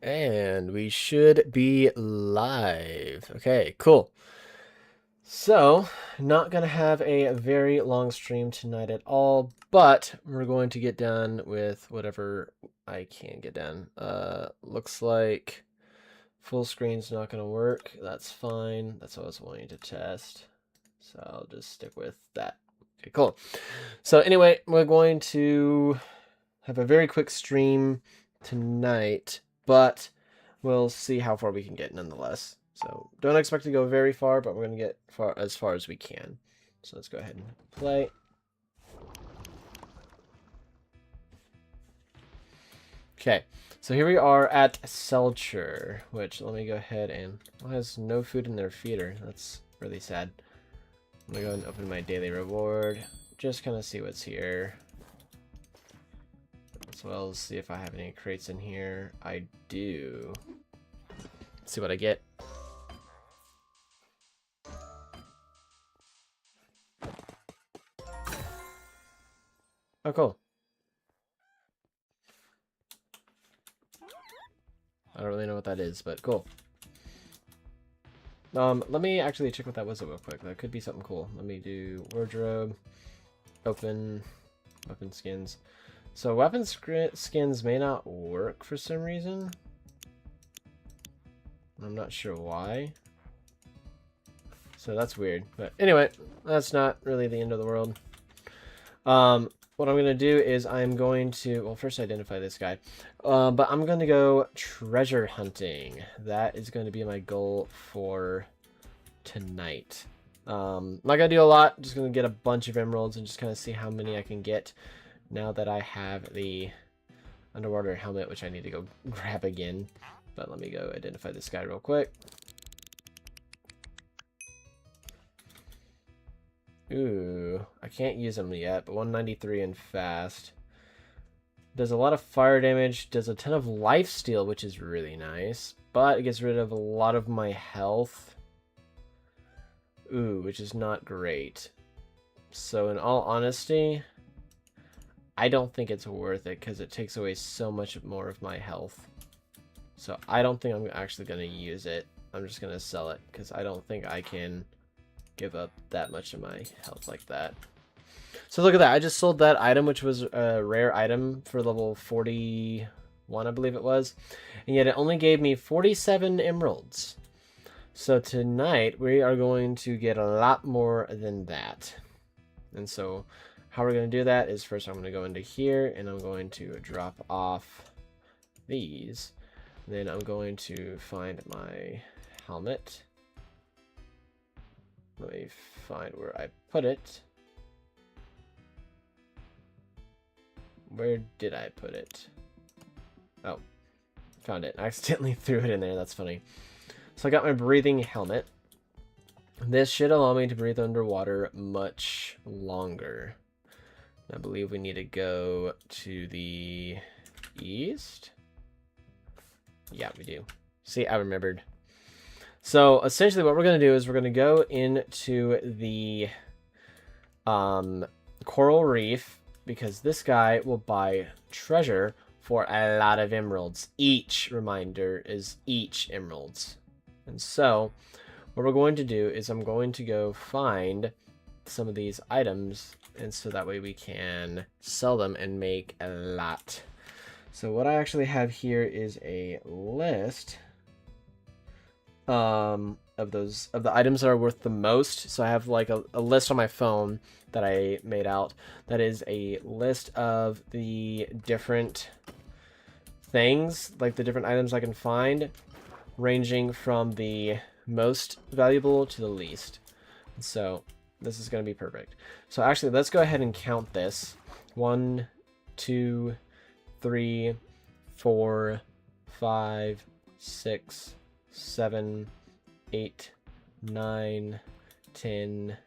And we should be live. Okay, cool. So, not going to have a very long stream tonight at all, but we're going to get done with whatever I can get done. Looks like full screen's not going to work. That's fine. That's what I was wanting to test. So I'll just stick with that. Okay, cool. So anyway, we're going to have a very quick stream tonight, but we'll see how far we can get nonetheless. So don't expect to go very far, but we're going to get as far as we can. So let's go ahead and play. Okay, so here we are at Selcher, which let me go ahead and has no food in their feeder. That's really sad. I'm going to go and open my daily reward. Just kind of see what's here. As well as see if I have any crates in here. I do. Let's see what I get. Oh, cool. I don't really know what that is, but cool. Let me actually check what that was real quick. That could be something cool. Let me do wardrobe, open, weapon skins. So weapon skins may not work for some reason. I'm not sure why. So that's weird. But anyway, that's not really the end of the world. What I'm going to do is I'm going to, well, first identify this guy. But I'm going to go treasure hunting. That is going to be my goal for tonight. I'm not going to do a lot. Just going to get a bunch of emeralds and just kind of see how many I can get now that I have the underwater helmet, which I need to go grab again. But let me go identify this guy real quick. Ooh, I can't use him yet, but 193 and fast. Does a lot of fire damage, does a ton of lifesteal, which is really nice, but it gets rid of a lot of my health. Ooh, which is not great. So in all honesty, I don't think it's worth it because it takes away so much more of my health. So I don't think I'm actually going to use it. I'm just going to sell it because I don't think I can give up that much of my health like that. So look at that. I just sold that item, which was a rare item for level 41, I believe it was. And yet it only gave me 47 emeralds. So tonight we are going to get a lot more than that. And so how we're going to do that is first I'm going to go into here and I'm going to drop off these. Then I'm going to find my helmet. Let me find where I put it. Where did I put it? Oh, found it. I accidentally threw it in there. That's funny. So I got my breathing helmet. This should allow me to breathe underwater much longer. I believe we need to go to the east. Yeah, we do. See, I remembered. So essentially what we're going to do is we're going to go into the coral reef because this guy will buy treasure for a lot of emeralds. Each, reminder, is each emeralds. And so what we're going to do is I'm going to go find some of these items and so that way we can sell them and make a lot. So what I actually have here is a list of the items that are worth the most. So I have like a list on my phone that I made out that is a list of the different things, like the different items I can find, ranging from the most valuable to the least. So this is going to be perfect. So actually, let's go ahead and count this. 1, 2, 3, 4, 5, 6, 7, 8, 9, 10,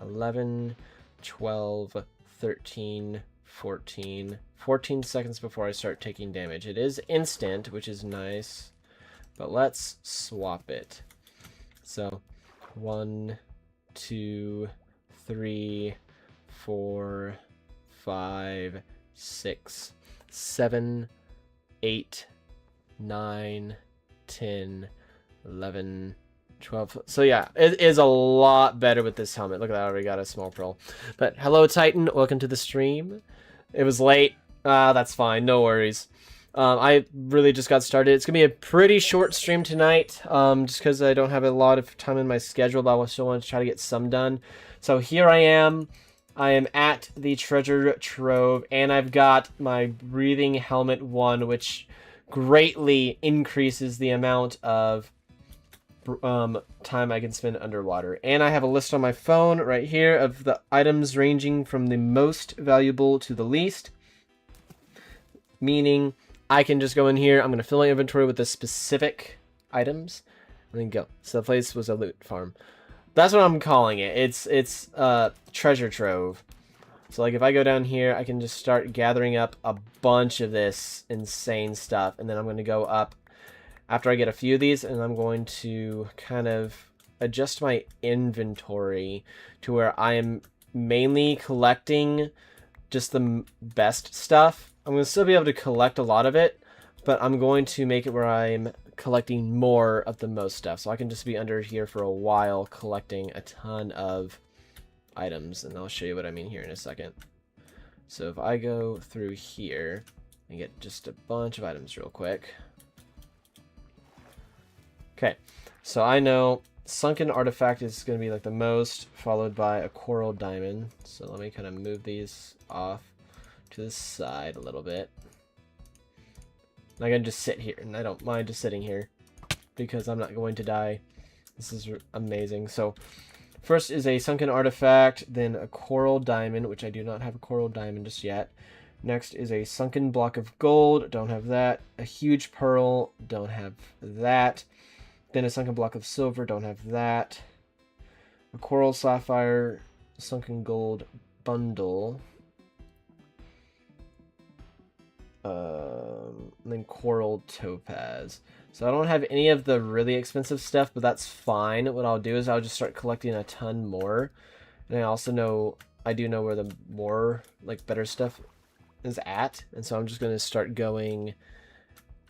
11, 12, 13, 14. 14 seconds before I start taking damage. It is instant, which is nice, but let's swap it. So 1, 2, 3, 4, 5, 6, 7, 8, 9, 10, 11, 12. So yeah, it is a lot better with this helmet. Look at that, I already got a small pearl. But hello, Titan. Welcome to the stream. It was late. That's fine. No worries. I really just got started. It's going to be a pretty short stream tonight, just because I don't have a lot of time in my schedule, but I still want to try to get some done. So here I am. I am at the treasure trove, and I've got my breathing helmet 1, which greatly increases the amount of time I can spend underwater. And I have a list on my phone right here of the items ranging from the most valuable to the least, meaning I can just go in here. I'm going to fill my inventory with the specific items and then go. So the place was a loot farm. That's what I'm calling it. It's treasure trove. So like if I go down here, I can just start gathering up a bunch of this insane stuff, and then I'm going to go up after I get a few of these, and I'm going to kind of adjust my inventory to where I am mainly collecting just the best stuff. I'm going to still be able to collect a lot of it, but I'm going to make it where I'm collecting more of the most stuff. So I can just be under here for a while collecting a ton of items, and I'll show you what I mean here in a second. So if I go through here and get just a bunch of items real quick. Okay, so I know sunken artifact is going to be like the most, followed by a coral diamond. So let me kind of move these off to the side a little bit. I can just sit here, and I don't mind just sitting here because I'm not going to die. This is amazing. So first is a sunken artifact, then a coral diamond, which I do not have a coral diamond just yet. Next is a sunken block of gold, don't have that. A huge pearl, don't have that. Then a sunken block of silver, don't have that. A coral sapphire, sunken gold bundle. And then coral topaz. So I don't have any of the really expensive stuff, but that's fine. What I'll do is I'll just start collecting a ton more. And I also know, I do know where the more, like, better stuff is at. And so I'm just going to start going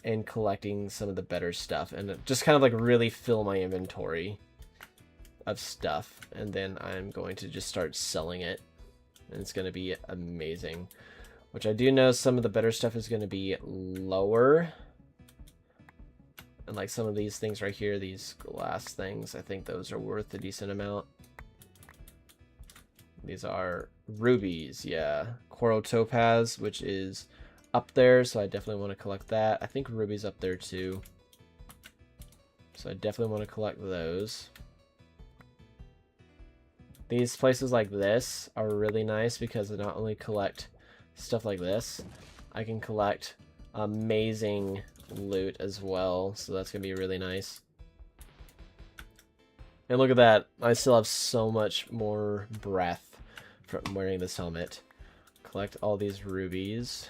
and collecting some of the better stuff. And just kind of, like, really fill my inventory of stuff. And then I'm going to just start selling it. And it's going to be amazing. Which I do know some of the better stuff is going to be lower. And like some of these things right here, these glass things, I think those are worth a decent amount. These are rubies, yeah. Coral topaz, which is up there, so I definitely want to collect that. I think ruby's up there too. So I definitely want to collect those. These places like this are really nice because they not only collect stuff like this, I can collect amazing loot as well, so that's gonna be really nice. And look at that, I still have so much more breath from wearing this helmet. Collect all these rubies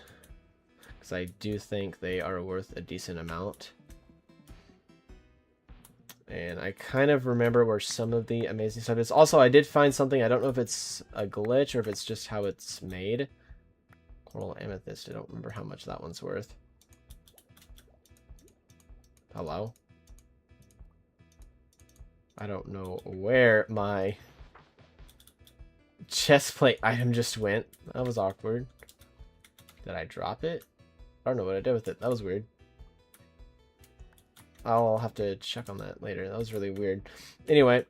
because I do think they are worth a decent amount. And I kind of remember where some of the amazing stuff is. Also, I did find something, I don't know if it's a glitch or if it's just how it's made. Coral amethyst, I don't remember how much that one's worth. Hello? I don't know where my chestplate item just went. That was awkward. Did I drop it? I don't know what I did with it. That was weird. I'll have to check on that later. That was really weird. Anyway,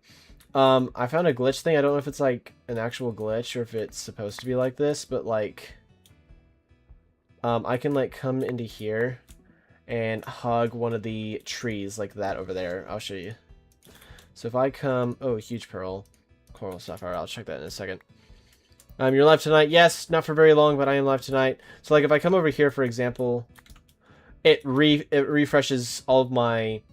I found a glitch thing. I don't know if it's like an actual glitch or if it's supposed to be like this, but like I can like come into here and hug one of the trees like that over there. I'll show you. So if I come, oh, huge pearl, coral sapphire. I'll check that in a second. You're live tonight. Yes, not for very long, but I am live tonight. So like if I come over here, for example, it refreshes all of my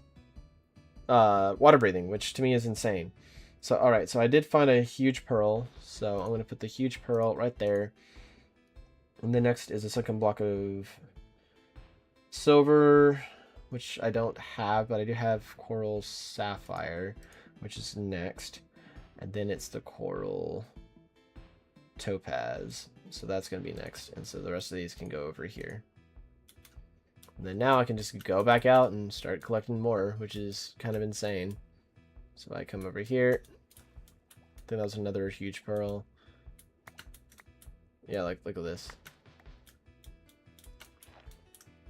water breathing, which to me is insane. So all right, so I did find a huge pearl. So I'm going to put the huge pearl right there. And the next is a second block of silver, which I don't have, but I do have coral sapphire, which is next. And then it's the coral topaz. So that's going to be next. And so the rest of these can go over here. And then now I can just go back out and start collecting more, which is kind of insane. So I come over here. I think that was another huge pearl. Yeah, like, look at this.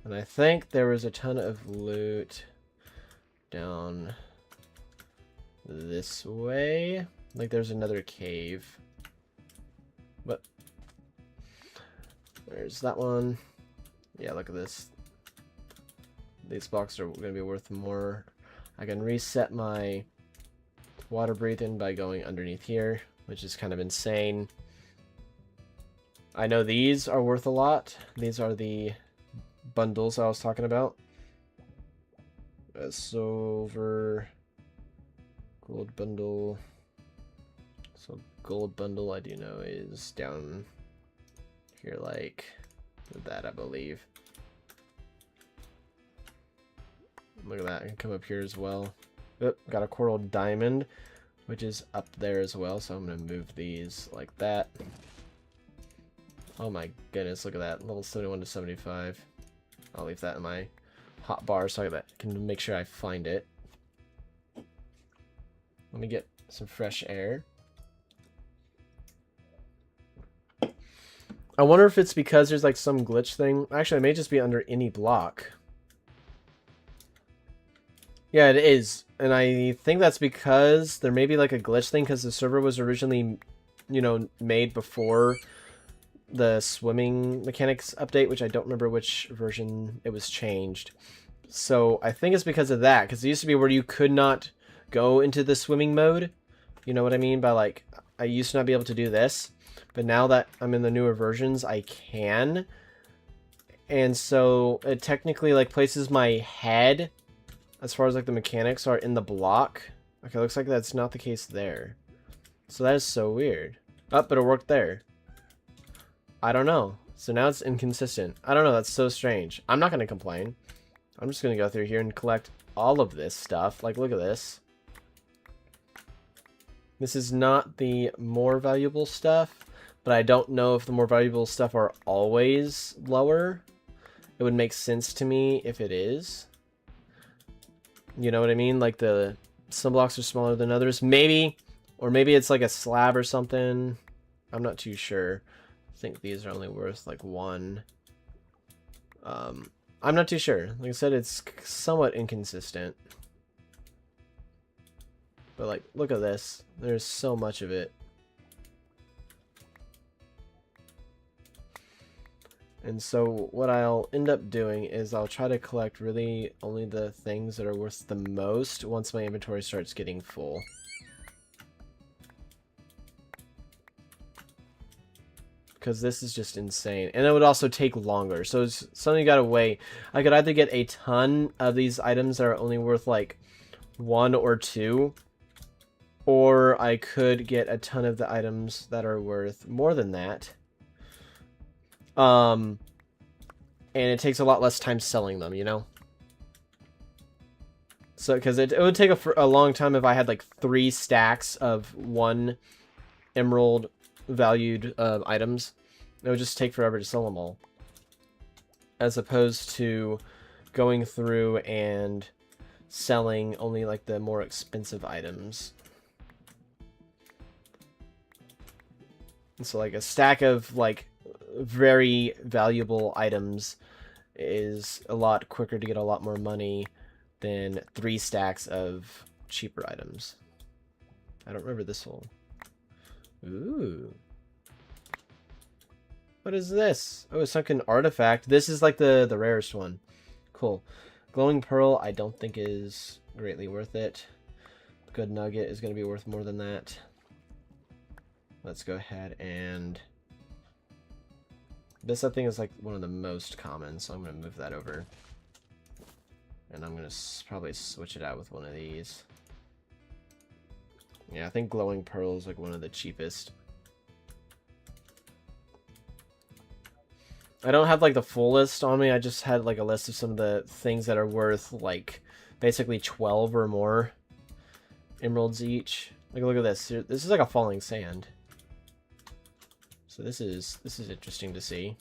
And I think there was a ton of loot down this way. Like there's another cave. But there's that one. Yeah, look at this. These blocks are going to be worth more. I can reset my water breathing by going underneath here, which is kind of insane. I know these are worth a lot. These are the bundles I was talking about. Silver, gold bundle. So gold bundle I do know is down here like that, I believe. Look at that, I can come up here as well. Oop, got a coral diamond, which is up there as well, so I'm going to move these like that. Oh my goodness, look at that, level 71 to 75. I'll leave that in my hot bar so I can make sure I find it. Let me get some fresh air. I wonder if it's because there's like some glitch thing. Actually, it may just be under any block. Yeah, it is. And I think that's because there may be like a glitch thing because the server was originally, you know, made before the swimming mechanics update, which I don't remember which version it was changed. So I think it's because of that, because it used to be where you could not go into the swimming mode. You know what I mean? By like, I used to not be able to do this, but now that I'm in the newer versions, I can. And so it technically like places my head, as far as like the mechanics are, in the block. Okay, looks like that's not the case there. So that is so weird. Oh, but it worked there. I don't know. So now it's inconsistent. I don't know. That's so strange. I'm not going to complain. I'm just going to go through here and collect all of this stuff. Like, look at this. This is not the more valuable stuff, but I don't know if the more valuable stuff are always lower. It would make sense to me if it is. You know what I mean? Like some blocks are smaller than others. Maybe, or maybe it's like a slab or something. I'm not too sure. I think these are only worth like 1. I'm not too sure. Like I said, it's somewhat inconsistent. But like, look at this. There's so much of it. And so what I'll end up doing is I'll try to collect really only the things that are worth the most once my inventory starts getting full. Because this is just insane. And it would also take longer. So it's something you gotta weigh. I could either get a ton of these items that are only worth like 1 or 2. Or I could get a ton of the items that are worth more than that. And it takes a lot less time selling them, you know? So, because it would take a long time if I had like 3 stacks of 1 emerald valued items. It would just take forever to sell them all, as opposed to going through and selling only like the more expensive items. And so like a stack of like very valuable items is a lot quicker to get a lot more money than 3 stacks of cheaper items. I don't remember this hole. Ooh. What is this? Oh, a sunken artifact. This is like the rarest one. Cool. Glowing pearl I don't think is greatly worth it. Good nugget is going to be worth more than that. Let's go ahead and... This I think is like one of the most common, so I'm going to move that over. And I'm going to probably switch it out with one of these. Yeah, I think glowing pearl is like one of the cheapest. I don't have like the full list on me. I just had like a list of some of the things that are worth like basically 12 or more emeralds each. Like, look at this. This is like a falling sand. So this is interesting to see.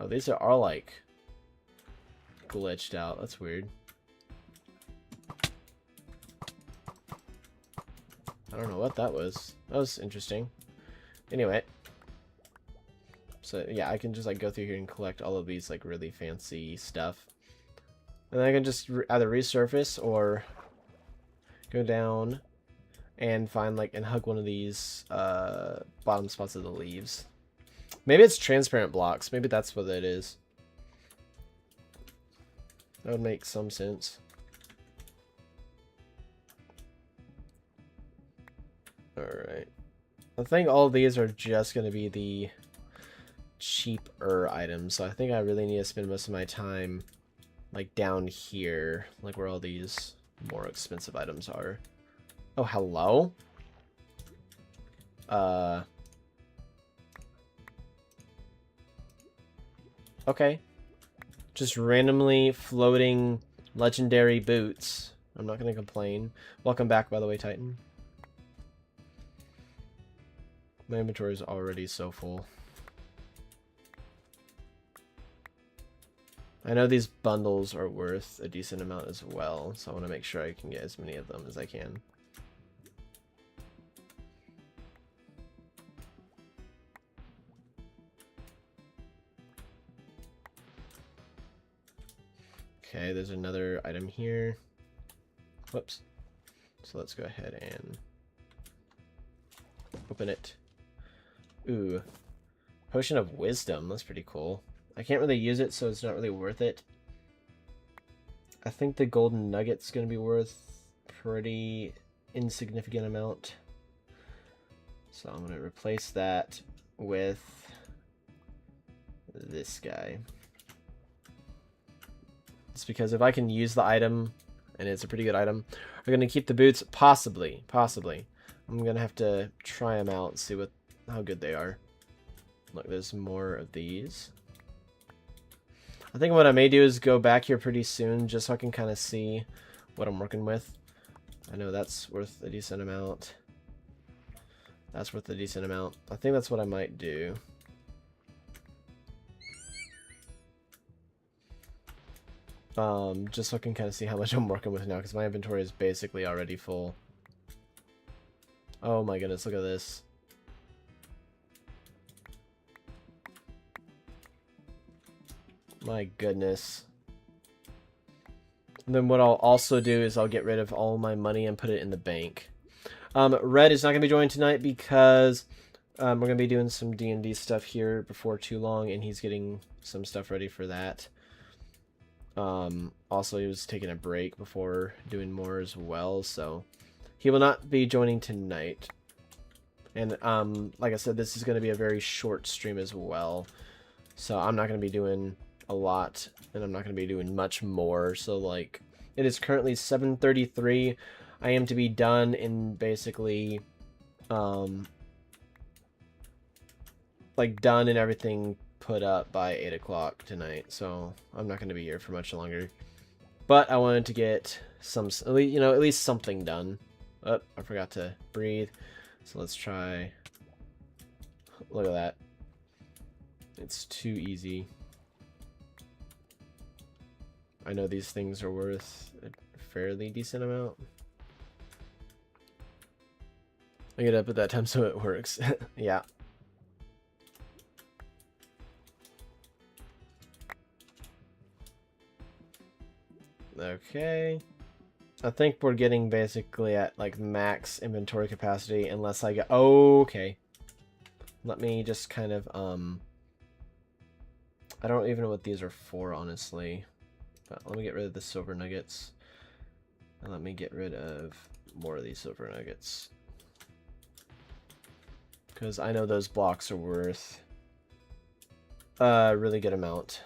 Oh, these are like glitched out. That's weird. I don't know what that was. That was interesting. Anyway. So yeah, I can just like go through here and collect all of these like really fancy stuff. And then I can just either resurface or go down and find like and hug one of these bottom spots of the leaves. Maybe it's transparent blocks. Maybe that's what it is. That would make some sense. Alright. I think all of these are just going to be the cheaper items. So I think I really need to spend most of my time like down here. Like where all these more expensive items are. Oh, hello? Okay. Just randomly floating legendary boots. I'm not going to complain. Welcome back, by the way, Titan. My inventory is already so full. I know these bundles are worth a decent amount as well, so I want to make sure I can get as many of them as I can. Okay, there's another item here. Whoops. So let's go ahead and open it. Ooh. Potion of Wisdom. That's pretty cool. I can't really use it, so it's not really worth it. I think the golden nugget's going to be worth pretty insignificant amount. So I'm going to replace that with this guy. It's because if I can use the item, and it's a pretty good item, I'm going to keep the boots, possibly. I'm going to have to try them out and see how good they are. Look, there's more of these. I think what I may do is go back here pretty soon, just so I can kind of see what I'm working with. I know that's worth a decent amount. That's worth a decent amount. I think that's what I might do. Just so I can kind of see how much I'm working with now, because my inventory is basically already full. Oh my goodness, look at this. My goodness. And then what I'll also do is I'll get rid of all my money and put it in the bank. Red is not going to be joining tonight because we're going to be doing some D&D stuff here before too long, and he's getting some stuff ready for that. Also, he was taking a break before doing more as well, so he will not be joining tonight. And like I said, this is going to be a very short stream as well, so I'm not going to be doing a lot, and I'm not going to be doing much more. So like, it is currently 7:33. I am to be done in basically like done and everything put up by 8 o'clock tonight, so I'm not going to be here for much longer. But I wanted to get some, you know, at least something done. Oh, I forgot to breathe. So let's try. Look at that. It's too easy. I know these things are worth a fairly decent amount. I get up at that time so it works. Yeah. Okay. I think we're getting basically at like max inventory capacity unless I get... Oh, okay. Let me just kind of, I don't even know what these are for, honestly. But let me get rid of the silver nuggets. And let me get rid of more of these silver nuggets. Because I know those blocks are worth a really good amount.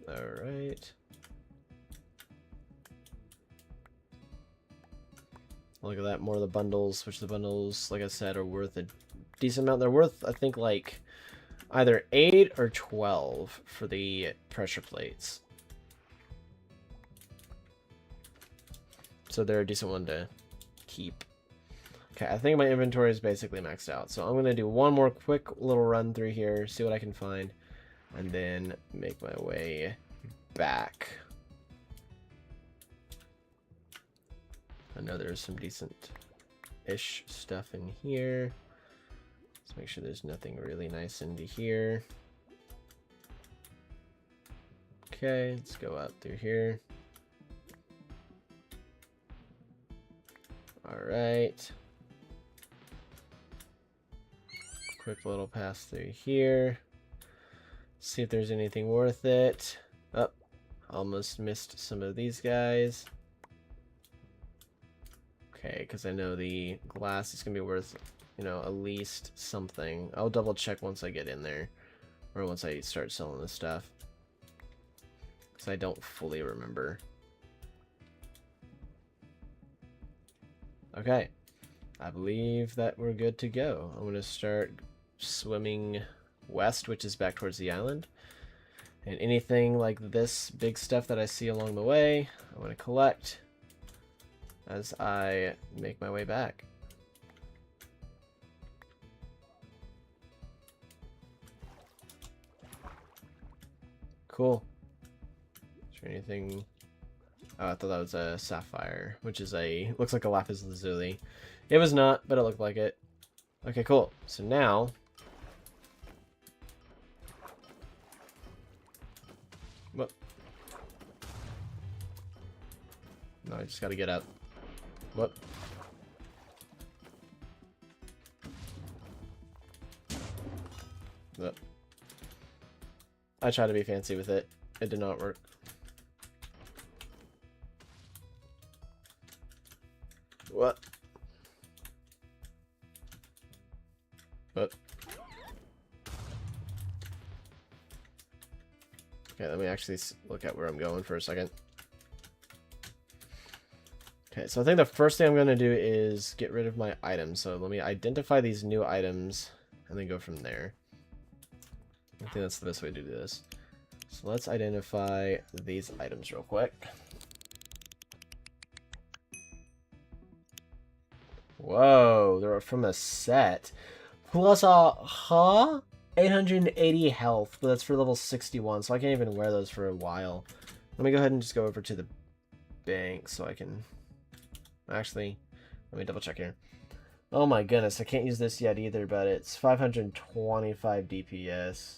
Alright. Look at that, more of the bundles, which the bundles, like I said, are worth a decent amount. They're worth, I think, like either 8 or 12 for the pressure plates. So they're a decent one to keep. Okay, I think my inventory is basically maxed out. So I'm going to do one more quick little run through here, see what I can find, and then make my way back. I know there's some decent-ish stuff in here. Let's make sure there's nothing really nice into here. Okay, let's go up through here. Alright. Quick little pass through here. See if there's anything worth it. Oh, almost missed some of these guys. Okay, because I know the glass is going to be worth, you know, at least something. I'll double check once I get in there. Or once I start selling this stuff. Because I don't fully remember. Okay. I believe that we're good to go. I'm going to start swimming west, which is back towards the island. And anything like this big stuff that I see along the way, I'm going to collect as I make my way back. Cool. Is there anything? Oh, I thought that was a sapphire, which is looks like a lapis lazuli. It was not, but it looked like it. Okay, cool. So now, what? No, I just gotta get up. What? What? I tried to be fancy with it. It did not work. What? What? Okay, let me actually look at where I'm going for a second. Okay, so I think the first thing I'm going to do is get rid of my items. So let me identify these new items and then go from there. I think that's the best way to do this. So let's identify these items real quick. Whoa, they're from a set. Plus 880 health, but that's for level 61, so I can't even wear those for a while. Let me go ahead and just go over to the bank so I can... Actually, let me double check here. Oh my goodness, I can't use this yet either, but it's 525 DPS.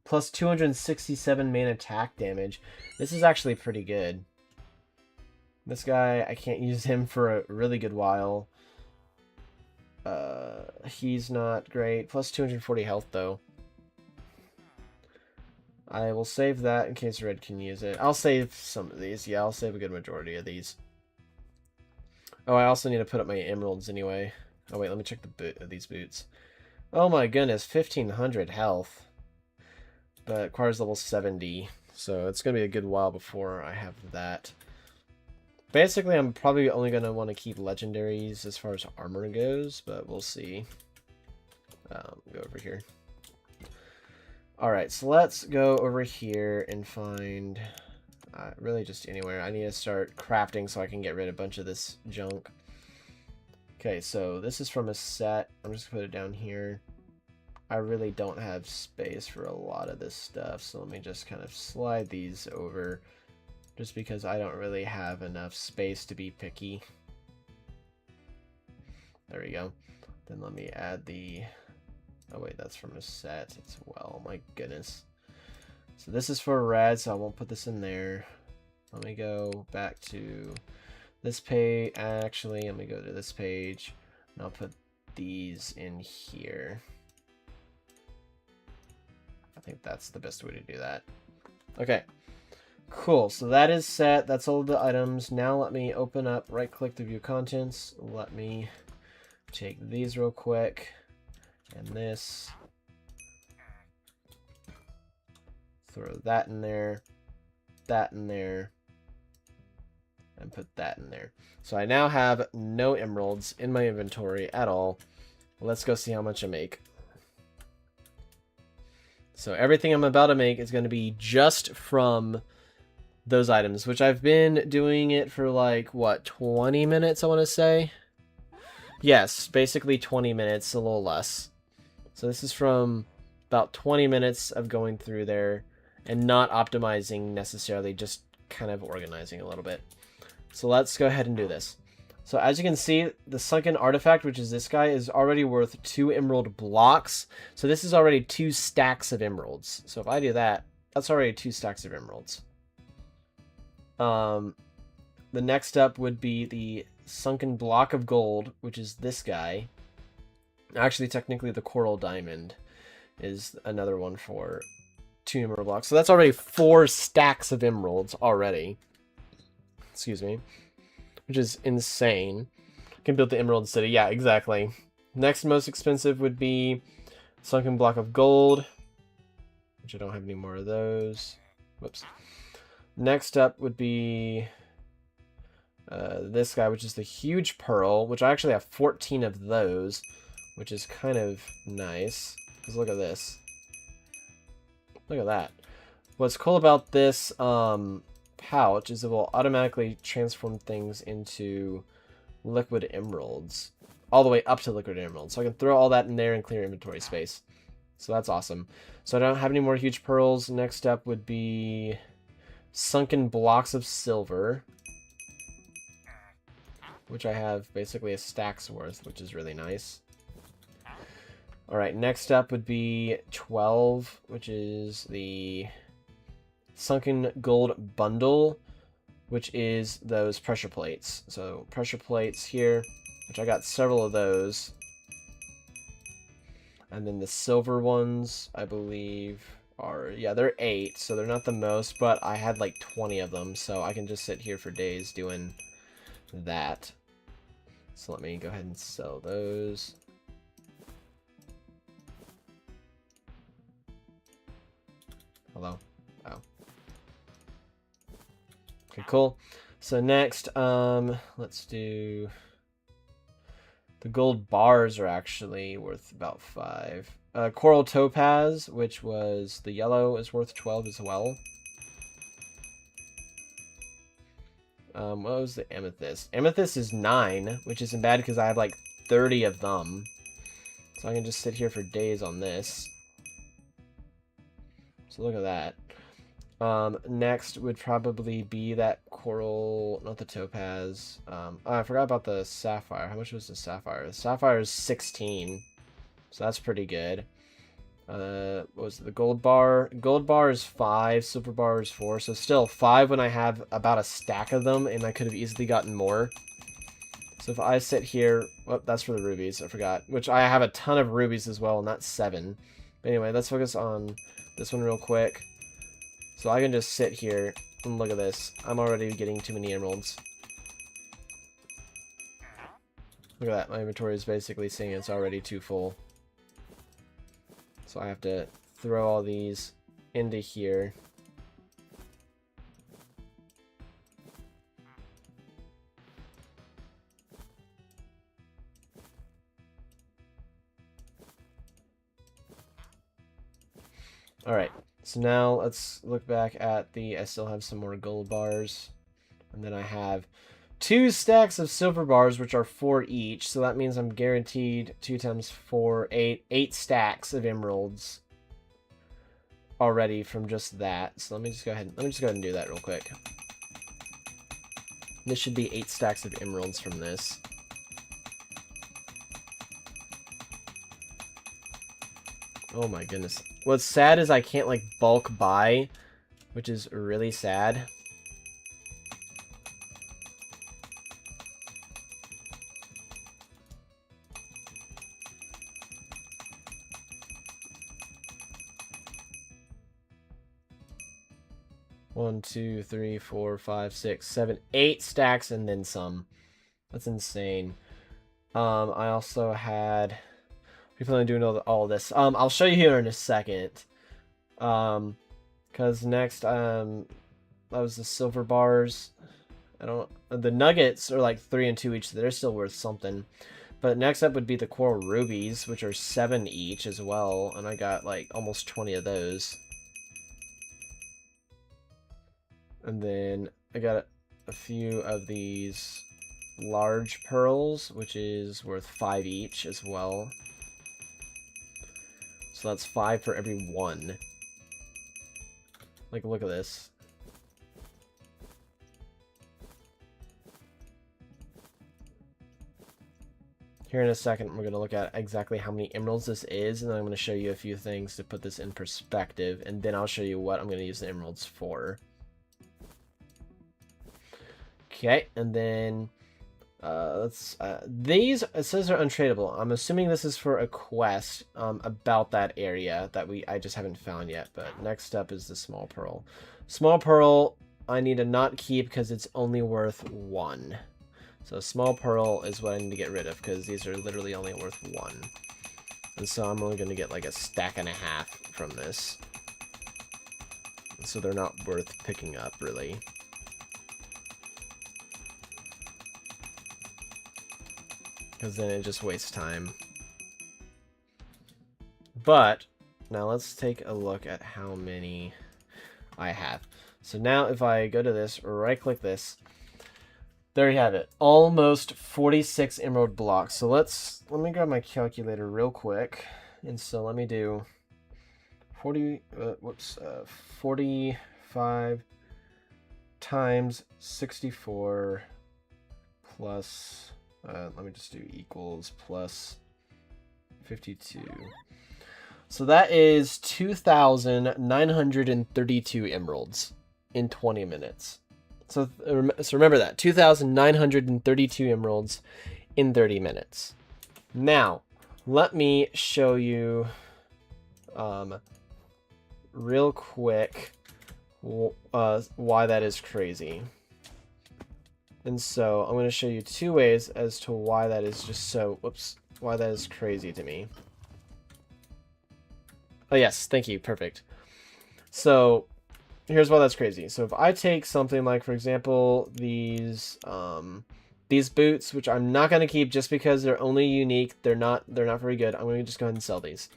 Plus 267 main attack damage. This is actually pretty good. This guy, I can't use him for a really good while. He's not great. Plus 240 health, though. I will save that in case Red can use it. I'll save some of these. Yeah, I'll save a good majority of these. Oh, I also need to put up my emeralds anyway. Oh, wait, let me check the boot of these boots. Oh my goodness, 1500 health. But it requires level 70. So it's going to be a good while before I have that. Basically, I'm probably only going to want to keep legendaries as far as armor goes, but we'll see. Go over here. Alright, so let's go over here and find... really just anywhere. I need to start crafting so I can get rid of a bunch of this junk. Okay, so this is from a set. I'm just going to put it down here. I really don't have space for a lot of this stuff, so let me just kind of slide these over. Just because I don't really have enough space to be picky. There we go. Then let me add the... Oh wait, that's from a set as well. My goodness. So this is for red, so I won't put this in there. Let me go back to this page. Actually, let me go to this page. And I'll put these in here. I think that's the best way to do that. Okay. Cool, so that is set. That's all the items. Now let me open up, right click to view contents. Let me take these real quick. And this. Throw that in there. That in there. And put that in there. So I now have no emeralds in my inventory at all. Let's go see how much I make. So everything I'm about to make is going to be just from those items, which I've been doing it for like, what, 20 minutes, I want to say? Yes, basically 20 minutes, a little less. So this is from about 20 minutes of going through there and not optimizing necessarily, just kind of organizing a little bit. So let's go ahead and do this. So as you can see, the sunken artifact, which is this guy, is already worth 2 emerald blocks. So this is already 2 stacks of emeralds. So if I do that, that's already 2 stacks of emeralds. The next up would be the sunken block of gold, which is this guy. Actually, technically, the coral diamond is another one for 2 emerald blocks. So that's already 4 stacks of emeralds already. Excuse me. Which is insane. Can build the Emerald City. Yeah, exactly. Next most expensive would be sunken block of gold, which I don't have any more of those. Whoops. Next up would be this guy, which is the huge pearl, which I actually have 14 of those, which is kind of nice. Because look at this. Look at that. What's cool about this pouch is it will automatically transform things into liquid emeralds. All the way up to liquid emeralds. So I can throw all that in there and clear inventory space. So that's awesome. So I don't have any more huge pearls. Next up would be sunken blocks of silver, which I have basically a stack's worth, which is really nice. Alright, next up would be 12, which is the sunken gold bundle, which is those pressure plates. So pressure plates here, which I got several of those. And then the silver ones, I believe, are, yeah, they're 8, so they're not the most, but I had like 20 of them, so I can just sit here for days doing that. So let me go ahead and sell those. Hello? Oh. Okay, cool. So next, let's do... The gold bars are actually worth about 5. Coral topaz, which was the yellow, is worth 12 as well. What was the amethyst? Amethyst is 9, which isn't bad because I have like 30 of them. So I can just sit here for days on this. So look at that. Next would probably be that coral, not the topaz. Oh, I forgot about the sapphire. How much was the sapphire? The sapphire is 16, so that's pretty good. What was it, the gold bar? Gold bar is 5, silver bar is 4, so still 5 when I have about a stack of them, and I could have easily gotten more. So if I sit here, well, that's for the rubies, I forgot, which I have a ton of rubies as well, and that's 7. But anyway, let's focus on this one real quick. So I can just sit here and look at this. I'm already getting too many emeralds. Look at that. My inventory is basically saying it's already too full. So I have to throw all these into here. Alright. So now let's look back at the, I still have some more gold bars. And then I have 2 stacks of silver bars, which are 4 each. So that means I'm guaranteed 2 times 4, 8 stacks of emeralds already from just that. So let me just go ahead and do that real quick. This should be 8 stacks of emeralds from this. Oh my goodness. What's sad is I can't, like, bulk buy, which is really sad. One, 2, 3, 4, 5, 6, 7, 8 stacks and then some. That's insane. I also had... We plan on doing all this. I'll show you here in a second. Because next, that was the silver bars. The nuggets are like 3 and 2 each, so they're still worth something. But next up would be the coral rubies, which are 7 each as well. And I got like almost 20 of those. And then I got a few of these large pearls, which is worth 5 each as well. So that's 5 for every 1. Like, look at this. Here in a second, we're going to look at exactly how many emeralds this is, and then I'm going to show you a few things to put this in perspective, and then I'll show you what I'm going to use the emeralds for. Okay, and then these, it says they're untradeable. I'm assuming this is for a quest about that area that I just haven't found yet, but next up is the small pearl. Small pearl, I need to not keep because it's only worth 1. So small pearl is what I need to get rid of because these are literally only worth 1. And so I'm only going to get like a stack and a half from this. So they're not worth picking up, really. Because then it just wastes time. But now let's take a look at how many I have. So now if I go to this, right click this, there you have it. Almost 46 emerald blocks. So let me grab my calculator real quick. And so let me do 45 times 64 plus, let me just do equals plus 52. So that is 2,932 emeralds in 20 minutes. So remember that, 2,932 emeralds in 30 minutes. Now, let me show you real quick why that is crazy. And so I'm going to show you 2 ways as to why that is just so, why that is crazy to me. Oh yes, thank you, perfect. So here's why that's crazy. So if I take something like, for example, these boots, which I'm not going to keep just because they're only unique, they're not very good. I'm going to just go ahead and sell these.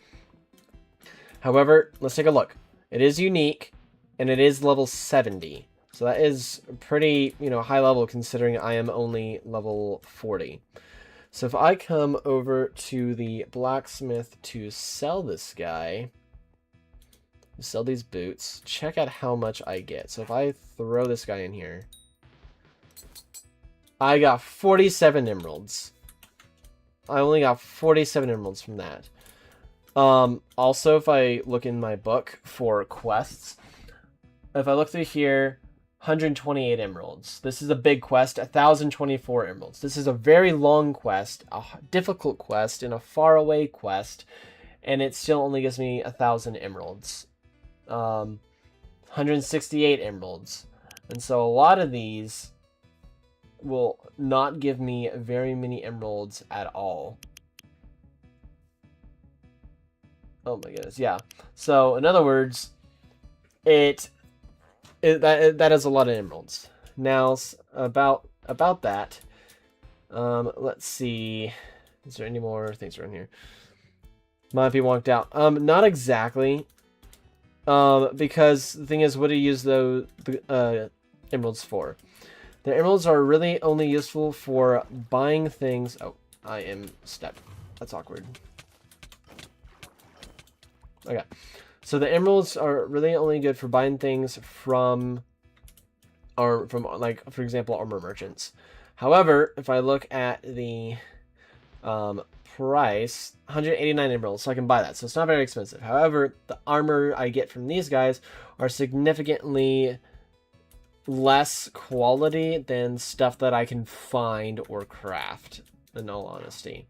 However, let's take a look. It is unique, and it is level 70. So that is pretty, high level considering I am only level 40. So if I come over to the blacksmith to sell this guy, sell these boots, check out how much I get. So if I throw this guy in here, I got 47 emeralds. I only got 47 emeralds from that. Also, if I look in my book for quests, if I look through here, 128 emeralds. This is a big quest, 1,024 emeralds. This is a very long quest, a difficult quest, and a faraway quest, and it still only gives me 1,000 emeralds. 168 emeralds. And so a lot of these will not give me very many emeralds at all. Oh my goodness, yeah. So in other words, that is a lot of emeralds. Now about that, let's see. Is there any more things around here? Might be wonked out. Not exactly. Because the thing is, what do you use the emeralds for? The emeralds are really only useful for buying things. Oh, I am stuck. That's awkward. Okay. So the emeralds are really only good for buying things from like, for example, armor merchants. However, if I look at the price, 189 emeralds, so I can buy that. So it's not very expensive. However, the armor I get from these guys are significantly less quality than stuff that I can find or craft, in all honesty.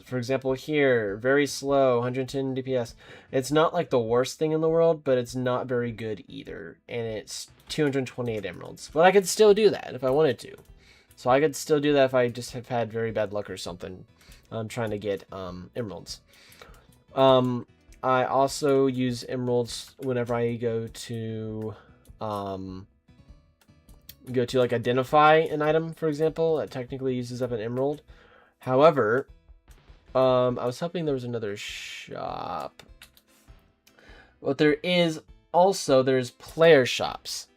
For example, here, very slow, 110 DPS. It's not like the worst thing in the world, but it's not very good either. And it's 228 emeralds. But I could still do that if I wanted to. So I could still do that if I just have had very bad luck or something. I'm trying to get emeralds. I also use emeralds whenever I go to like identify an item, for example. That technically uses up an emerald. However, I was hoping there was another shop. What there is also, there's player shops.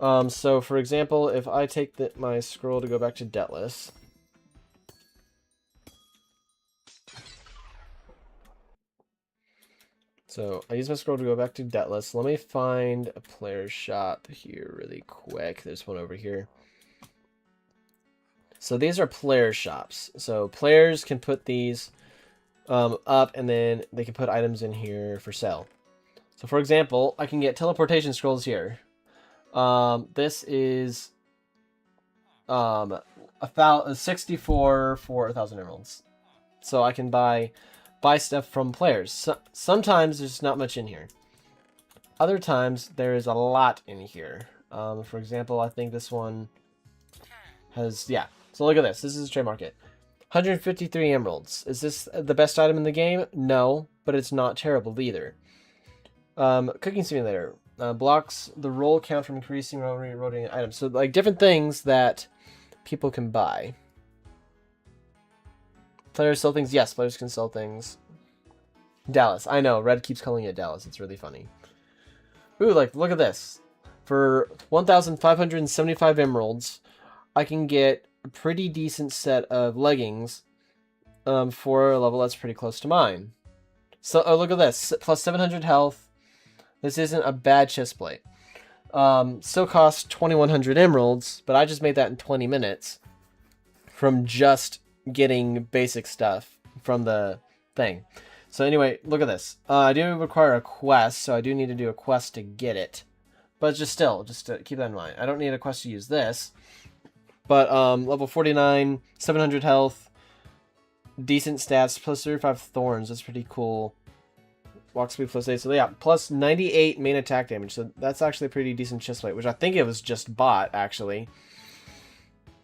So for example, if I take my scroll to go back to Debtless. So I use my scroll to go back to Debtless. Let me find a player shop here really quick. There's one over here. So these are player shops. So players can put these up, and then they can put items in here for sale. So for example, I can get teleportation scrolls here. This is 64 for 1,000 emeralds. So I can buy stuff from players. Sometimes there's not much in here. Other times there is a lot in here. For example, I think this one has, yeah. So look at this. This is a trade market. 153 emeralds. Is this the best item in the game? No, but it's not terrible either. Cooking simulator. Blocks the roll count from increasing rotating items. So like different things that people can buy. Players sell things. Yes, players can sell things. Dallas. I know. Red keeps calling it Dallas. It's really funny. Ooh, like, look at this. For 1,575 emeralds, I can get a pretty decent set of leggings for a level that's pretty close to mine. So, oh, look at this. Plus 700 health. This isn't a bad chestplate. Still costs 2,100 emeralds, but I just made that in 20 minutes from just getting basic stuff from the thing. So anyway, look at this. I do require a quest, so I do need to do a quest to get it. But just to keep that in mind. I don't need a quest to use this. But level 49, 700 health, decent stats, plus 35 thorns. That's pretty cool. Walk speed plus 8. So yeah, plus 98 main attack damage. So that's actually a pretty decent chestplate, which I think it was just bought, actually.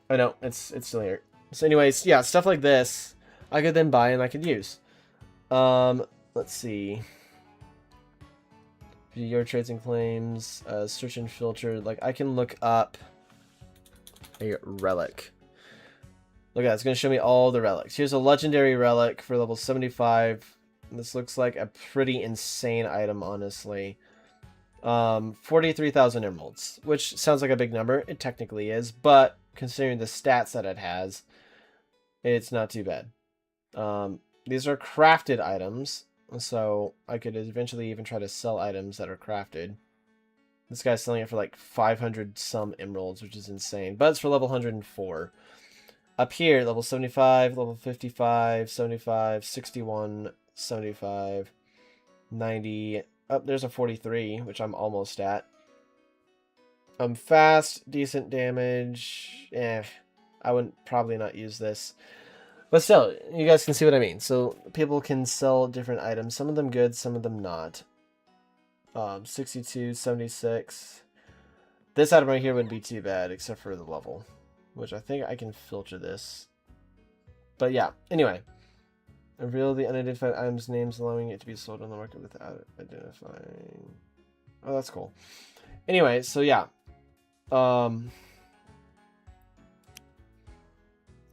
I know, it's still here. So anyways, yeah, stuff like this I could then buy and I could use. Let's see. Your trades and claims, search and filter. Like, I can look up a relic. Look at that, it's going to show me all the relics. Here's a legendary relic for level 75. This looks like a pretty insane item, honestly. 43,000 emeralds, which sounds like a big number. It technically is, but considering the stats that it has, it's not too bad. These are crafted items, so I could eventually even try to sell items that are crafted. This guy's selling it for like 500 some emeralds, which is insane, but it's for level 104. Up here, level 75, level 55, 75, 61, 75, 90. Oh, there's a 43, which I'm almost at. Fast, decent damage. I wouldn't probably not use this. But still, you guys can see what I mean. So people can sell different items. Some of them good, some of them not. 62, 76. This item right here wouldn't be too bad, except for the level, which I think I can filter this. But yeah, anyway. Reveal the unidentified item's names, allowing it to be sold on the market without identifying. Oh, that's cool. Anyway, so yeah.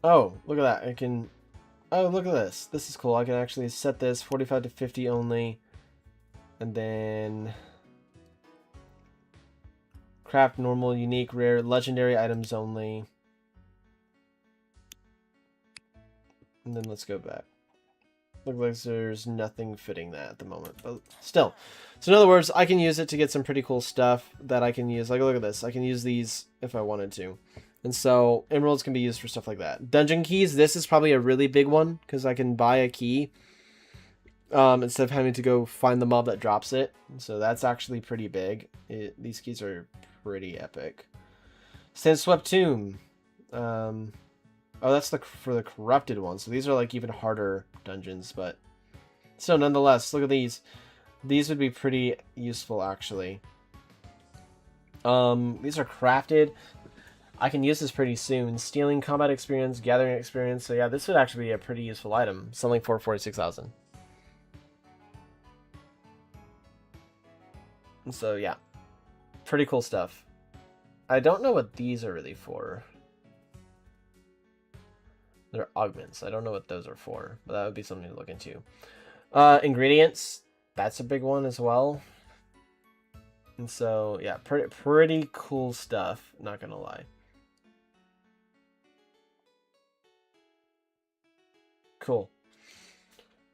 Oh, look at that. I can... Oh, look at this. This is cool. I can actually set this 45 to 50 only. And then... Craft normal, unique, rare, legendary items only. And then let's go back. Looks like there's nothing fitting that at the moment, but still. So in other words, I can use it to get some pretty cool stuff that I can use. Like, look at this. I can use these if I wanted to. And so emeralds can be used for stuff like that. Dungeon keys, this is probably a really big one because I can buy a key instead of having to go find the mob that drops it. So that's actually pretty big. These keys are pretty epic. Sandswept Tomb. Oh, that's for the corrupted one. So these are like even harder dungeons, but still, nonetheless, look at these. These would be pretty useful, actually. These are crafted. I can use this pretty soon. Stealing combat experience, gathering experience. So yeah, this would actually be a pretty useful item. Selling for 46,000. So yeah, pretty cool stuff. I don't know what these are really for. They're augments. I don't know what those are for, but that would be something to look into. Ingredients. That's a big one as well. And so, yeah, pretty cool stuff, not gonna lie. Cool.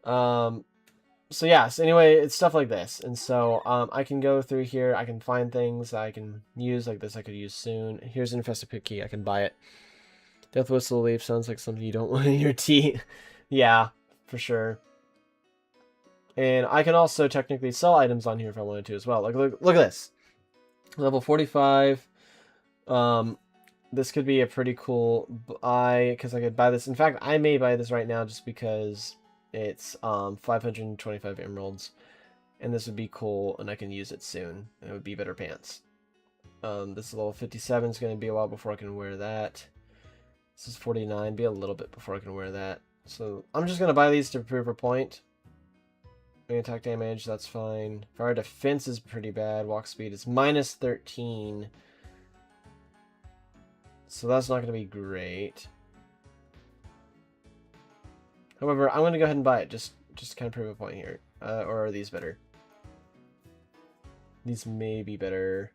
So yeah, so anyway, it's stuff like this. And so I can go through here, I can find things I can use, like this I could use soon. Here's an infested pit key, I can buy it. Death whistle leaf sounds like something you don't want in your tea. Yeah, for sure. And I can also technically sell items on here if I wanted to as well. Like, look at this. Level 45. This could be a pretty cool buy, because I could buy this. In fact, I may buy this right now just because it's 525 emeralds. And this would be cool, and I can use it soon. And it would be better pants. This is level 57. It's going to be a while before I can wear that. This is 49. Be a little bit before I can wear that. So I'm just going to buy these to prove a point. Attack damage, that's fine. Fire defense is pretty bad. Walk speed is minus 13. So that's not going to be great. However, I'm going to go ahead and buy it. Just to kind of prove a point here. Or are these better? These may be better.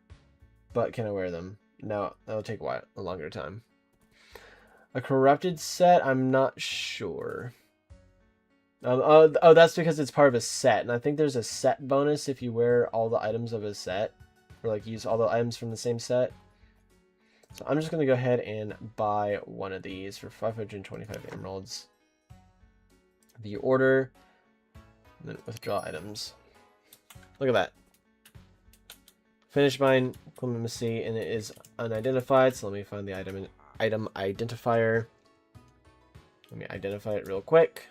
But can I wear them? No, that'll take a longer time. A corrupted set? I'm not sure. Oh, that's because it's part of a set, and I think there's a set bonus if you wear all the items of a set, or like use all the items from the same set. So I'm just gonna go ahead and buy one of these for 525 emeralds. The order, and then withdraw items. Look at that. Finish buying clemency, and it is unidentified. So let me find the item identifier. Let me identify it real quick.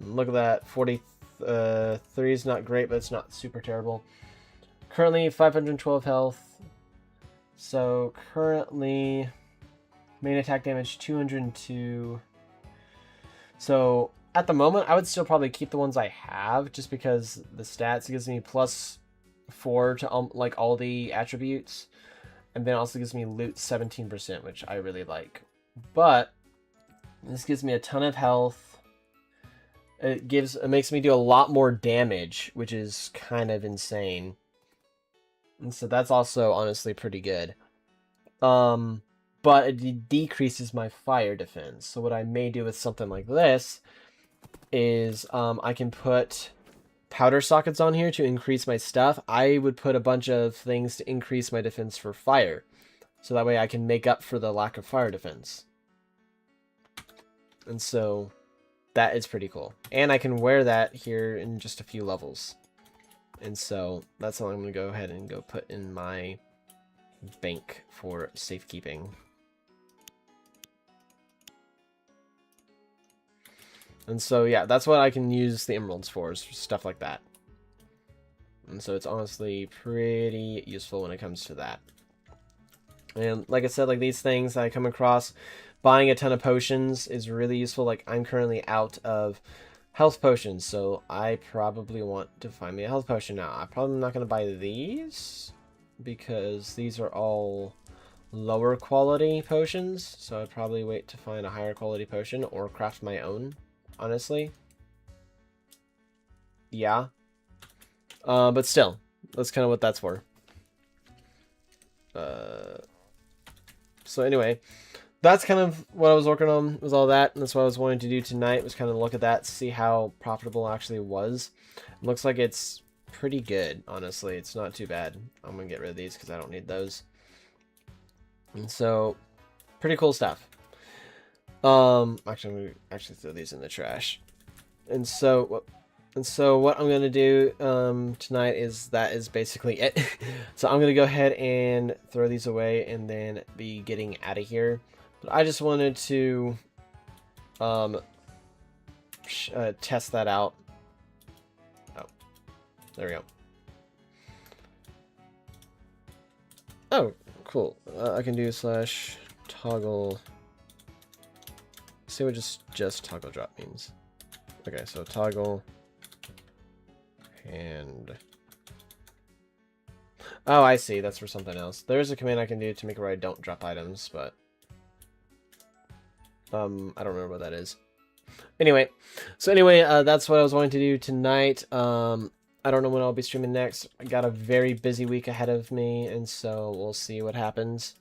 Look at that, 43 is not great, but it's not super terrible. Currently 512 health. So currently main attack damage 202. So at the moment I would still probably keep the ones I have, just because the stats gives me +4 to like all the attributes, and then also gives me loot 17%, which I really like. But this gives me a ton of health. It makes me do a lot more damage, which is kind of insane. And so that's also honestly pretty good. But it decreases my fire defense. So what I may do with something like this is I can put powder sockets on here to increase my stuff. I would put a bunch of things to increase my defense for fire. So that way I can make up for the lack of fire defense. And so that is pretty cool. And I can wear that here in just a few levels. And so that's all I'm going to go ahead and go put in my bank for safekeeping. And so yeah, that's what I can use the emeralds for stuff like that. And so it's honestly pretty useful when it comes to that. And like I said, like these things I come across, buying a ton of potions is really useful. Like I'm currently out of health potions, so I probably want to find me a health potion now. I'm probably not going to buy these because these are all lower quality potions. So I'd probably wait to find a higher quality potion or craft my own, honestly. Yeah. But still, that's kind of what that's for. So anyway, that's kind of what I was working on, was all that, and that's what I was wanting to do tonight, was kind of look at that, see how profitable it actually was. It looks like it's pretty good, honestly. It's not too bad. I'm gonna get rid of these because I don't need those. And so, pretty cool stuff. Actually, I'm gonna actually throw these in the trash. And so what I'm gonna do tonight is basically it. So I'm gonna go ahead and throw these away and then be getting out of here. But I just wanted to test that out. Oh, there we go. Oh, cool. I can do /toggle. See what just toggle drop means. Okay, so toggle. And oh, I see. That's for something else. There's a command I can do to make it where I don't drop items, but I don't remember what that is. Anyway, that's what I was wanting to do tonight. I don't know when I'll be streaming next. I got a very busy week ahead of me, and so we'll see what happens.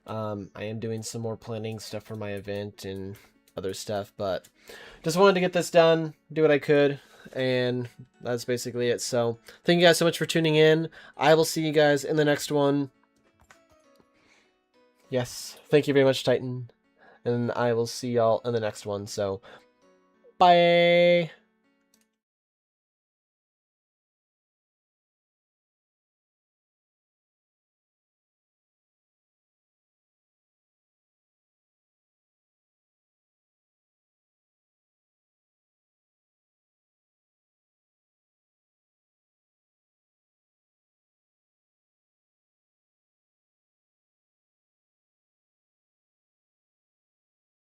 I am doing some more planning stuff for my event and other stuff, but just wanted to get this done, do what I could, and that's basically it. So thank you guys so much for tuning in. I will see you guys in the next one. Yes, thank you very much, Titan, and I will see y'all in the next one. So bye.